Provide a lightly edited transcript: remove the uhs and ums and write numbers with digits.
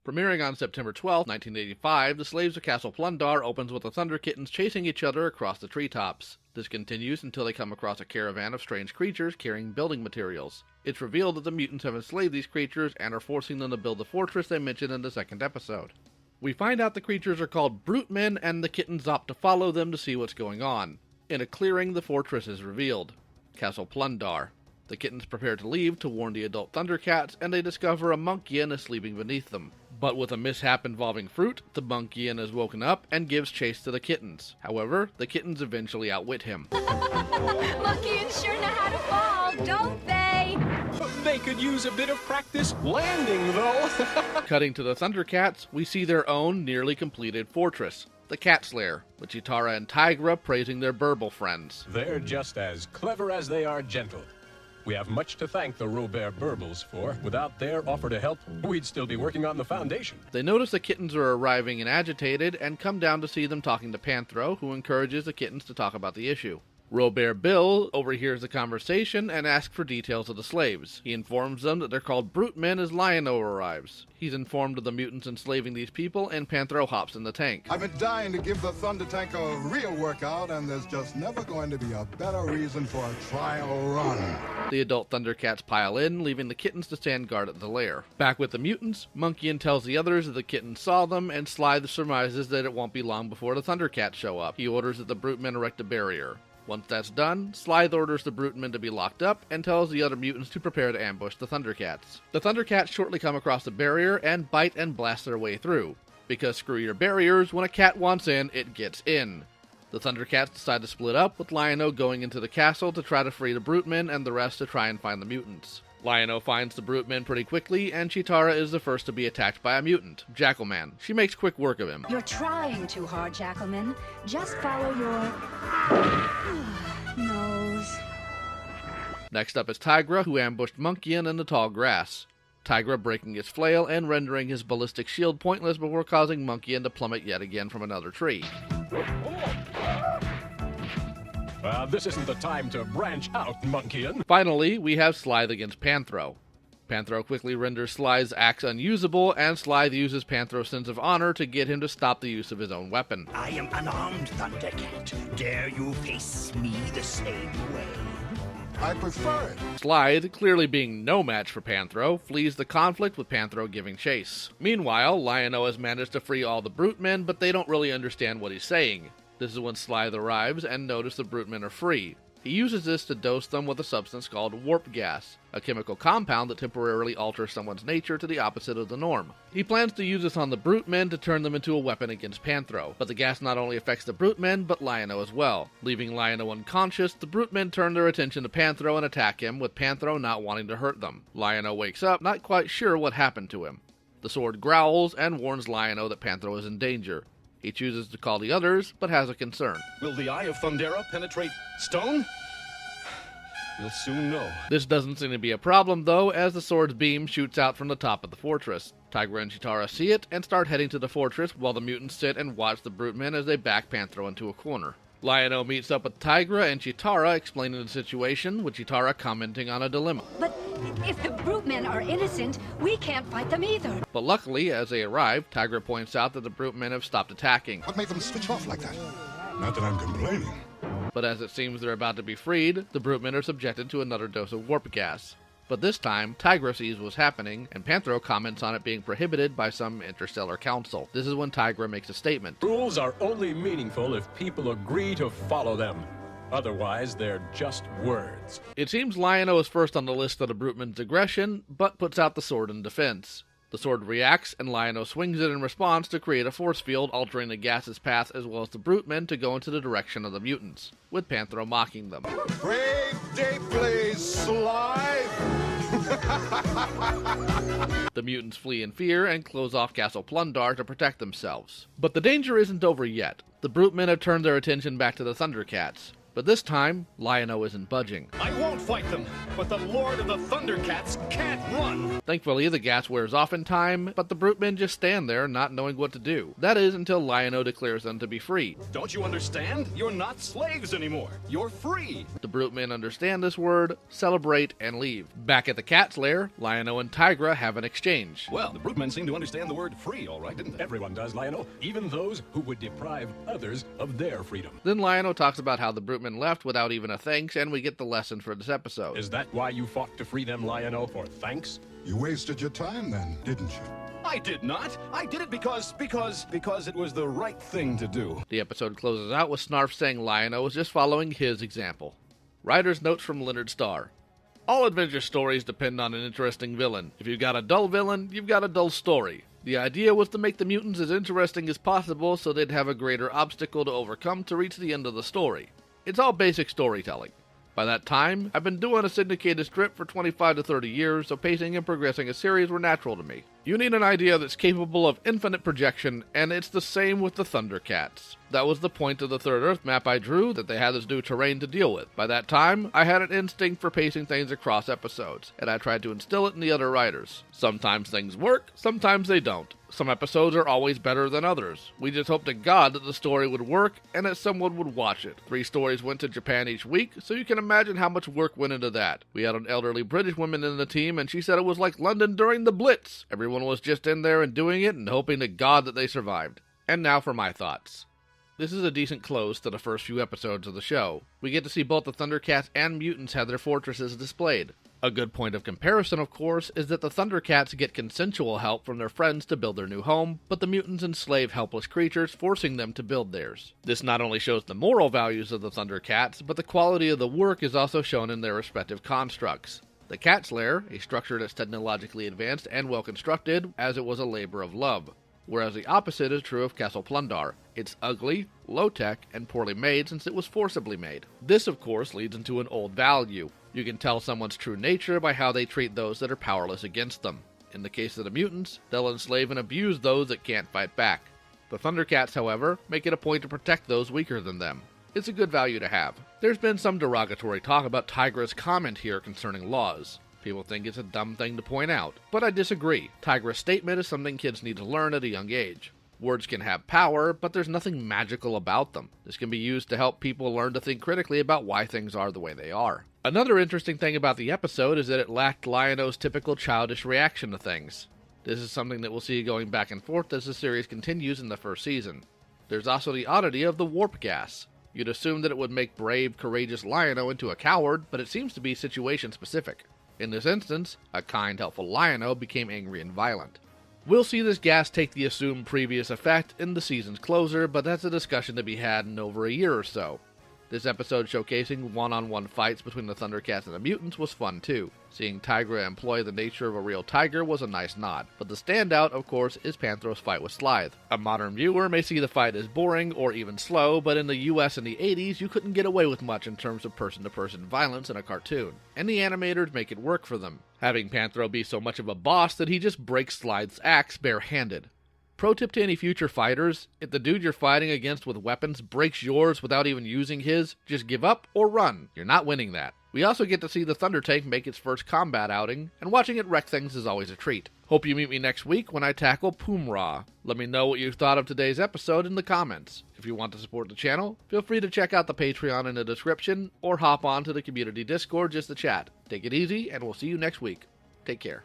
Premiering on September 12, 1985, the slaves of Castle Plun-Darr opens with the Thunder Kittens chasing each other across the treetops. This continues until they come across a caravan of strange creatures carrying building materials. It's revealed that the mutants have enslaved these creatures and are forcing them to build the fortress they mentioned in the second episode. We find out the creatures are called brute men, and the kittens opt to follow them to see what's going on. In a clearing, the fortress is revealed. Castle Plun-Darr. The kittens prepare to leave to warn the adult ThunderCats, and they discover a Monkeyan is sleeping beneath them. But with a mishap involving fruit, the Monkeyan is woken up and gives chase to the kittens. However, the kittens eventually outwit him. Monkeys sure know how to fall, don't they? They could use a bit of practice landing, though. Cutting to the ThunderCats, we see their own nearly completed fortress, the Cat's Lair, with Cheetara and Tigra praising their burble friends. They're just as clever as they are gentle. We have much to thank the Robert Burbles for. Without their offer to help, we'd still be working on the foundation. They notice the kittens are arriving and agitated, and come down to see them talking to Panthro, who encourages the kittens to talk about the issue. Robert Bill overhears the conversation and asks for details of the slaves. He informs them that they're called brute men as Lion-O arrives. He's informed of the mutants enslaving these people, and Panthro hops in the tank. I've been dying to give the Thunder Tank a real workout, and there's just never going to be a better reason for a trial run. The adult ThunderCats pile in, leaving the kittens to stand guard at the lair. Back with the mutants, Monkeyan tells the others that the kittens saw them, and Sly surmises that it won't be long before the ThunderCats show up. He orders that the brute men erect a barrier. Once that's done, Slythe orders the brute men to be locked up and tells the other mutants to prepare to ambush the ThunderCats. The ThunderCats shortly come across the barrier and bite and blast their way through. Because screw your barriers, when a cat wants in, it gets in. The ThunderCats decide to split up, with Lion-O going into the castle to try to free the brute men and the rest to try and find the mutants. Lion-O finds the brute men pretty quickly, and Cheetara is the first to be attacked by a mutant, Jackalman. She makes quick work of him. You're trying too hard, Jackalman. Just follow your nose. Next up is Tigra, who ambushed Monkeyan in the tall grass. Tigra breaking his flail and rendering his ballistic shield pointless before causing Monkeyan to plummet yet again from another tree. This isn't the time to branch out, Monkeyan. Finally, we have Slythe against Panthro. Panthro quickly renders Slythe's axe unusable, and Slythe uses Panthro's sense of honor to get him to stop the use of his own weapon. I am unarmed, ThunderCat. Dare you face me the same way? I prefer it. Slythe, clearly being no match for Panthro, flees the conflict with Panthro giving chase. Meanwhile, Lion-O has managed to free all the brute men, but they don't really understand what he's saying. This is when Slythe arrives and notices the brute men are free. He uses this to dose them with a substance called warp gas, a chemical compound that temporarily alters someone's nature to the opposite of the norm. He plans to use this on the brute men to turn them into a weapon against Panthro, but the gas not only affects the brute men, but Lion-O as well. Leaving Lion-O unconscious, the brute men turn their attention to Panthro and attack him, with Panthro not wanting to hurt them. Lion-O wakes up, not quite sure what happened to him. The sword growls and warns Lion-O that Panthro is in danger. He chooses to call the others, but has a concern. Will the eye of Thundera penetrate stone? We'll soon know. This doesn't seem to be a problem, though, as the sword's beam shoots out from the top of the fortress. Tigra and Cheetara see it and start heading to the fortress, while the mutants sit and watch the brute men as they back Panthro into a corner. Lion-O meets up with Tigra and Cheetara, explaining the situation, with Cheetara commenting on a dilemma. But if the brute men are innocent, we can't fight them either. But luckily, as they arrive, Tigra points out that the brute men have stopped attacking. What made them switch off like that? Not that I'm complaining. But as it seems they're about to be freed, the brute men are subjected to another dose of warp gas. But this time, Tigra sees what's happening, and Panthro comments on it being prohibited by some interstellar council. This is when Tigra makes a statement. Rules are only meaningful if people agree to follow them. Otherwise, they're just words. It seems Lion-O is first on the list of the brute men's aggression, but puts out the sword in defense. The sword reacts, and Lion-O swings it in response to create a force field, altering the gas's path as well as the brute men to go into the direction of the mutants, with Panthro mocking them. Brave day plays Sly. The mutants flee in fear and close off Castle Plun-Darr to protect themselves. But the danger isn't over yet. The brute men have turned their attention back to the ThunderCats. But this time, Lion-O isn't budging. I won't fight them, but the Lord of the ThunderCats can't run! Thankfully, the gas wears off in time, but the brute men just stand there not knowing what to do. That is until Lion-O declares them to be free. Don't you understand? You're not slaves anymore. You're free. The brute men understand this word, celebrate, and leave. Back at the cat's lair, Lion-O and Tigra have an exchange. Well, the brute men seem to understand the word free, all right, didn't they? Everyone does, Lion-O, even those who would deprive others of their freedom. Then Lion-O talks about how the brute men left without even a thanks, and we get the lesson for this episode. Is that why you fought to free them, Lion-O, for thanks? You wasted your time then, didn't you? I did not. I did it because it was the right thing to do. The episode closes out with Snarf saying Lion-O was just following his example. Writer's notes from Leonard Starr. All adventure stories depend on an interesting villain. If you've got a dull villain, you've got a dull story. The idea was to make the mutants as interesting as possible so they'd have a greater obstacle to overcome to reach the end of the story. It's all basic storytelling. By that time, I've been doing a syndicated strip for 25 to 30 years, so pacing and progressing a series were natural to me. You need an idea that's capable of infinite projection, and it's the same with the ThunderCats. That was the point of the Third Earth map I drew, that they had this new terrain to deal with. By that time, I had an instinct for pacing things across episodes, and I tried to instill it in the other writers. Sometimes things work, sometimes they don't. Some episodes are always better than others. We just hoped to God that the story would work and that someone would watch it. 3 stories went to Japan each week, so you can imagine how much work went into that. We had an elderly British woman in the team, and she said it was like London during the Blitz. Everyone was just in there and doing it and hoping to God that they survived. And now for my thoughts. This is a decent close to the first few episodes of the show. We get to see both the ThunderCats and mutants have their fortresses displayed. A good point of comparison, of course, is that the ThunderCats get consensual help from their friends to build their new home, but the mutants enslave helpless creatures, forcing them to build theirs. This not only shows the moral values of the ThunderCats, but the quality of the work is also shown in their respective constructs. The Cat's Lair, a structure that's technologically advanced and well constructed, as it was a labor of love. Whereas the opposite is true of Castle Plun-Darr. It's ugly, low-tech, and poorly made since it was forcibly made. This, of course, leads into an old value. You can tell someone's true nature by how they treat those that are powerless against them. In the case of the mutants, they'll enslave and abuse those that can't fight back. The ThunderCats, however, make it a point to protect those weaker than them. It's a good value to have. There's been some derogatory talk about Tigra's comment here concerning laws. People think it's a dumb thing to point out, but I disagree. Tigra's statement is something kids need to learn at a young age. Words can have power, but there's nothing magical about them. This can be used to help people learn to think critically about why things are the way they are. Another interesting thing about the episode is that it lacked Lion-O's typical childish reaction to things. This is something that we'll see going back and forth as the series continues in the first season. There's also the oddity of the warp gas. You'd assume that it would make brave, courageous Lion-O into a coward, but it seems to be situation specific. In this instance, a kind, helpful Lion-O became angry and violent. We'll see this gas take the assumed previous effect in the season's closer, but that's a discussion to be had in over a year or so. This episode showcasing one-on-one fights between the ThunderCats and the mutants was fun too. Seeing Tigra employ the nature of a real tiger was a nice nod, but the standout, of course, is Panthro's fight with Slythe. A modern viewer may see the fight as boring or even slow, but in the US in the 80s, you couldn't get away with much in terms of person-to-person violence in a cartoon, and the animators make it work for them, having Panthro be so much of a boss that he just breaks Slythe's axe barehanded. Pro tip to any future fighters, if the dude you're fighting against with weapons breaks yours without even using his, just give up or run. You're not winning that. We also get to see the Thunder Tank make its first combat outing, and watching it wreck things is always a treat. Hope you meet me next week when I tackle Poomra. Let me know what you thought of today's episode in the comments. If you want to support the channel, feel free to check out the Patreon in the description, or hop on to the community Discord just to chat. Take it easy, and we'll see you next week. Take care.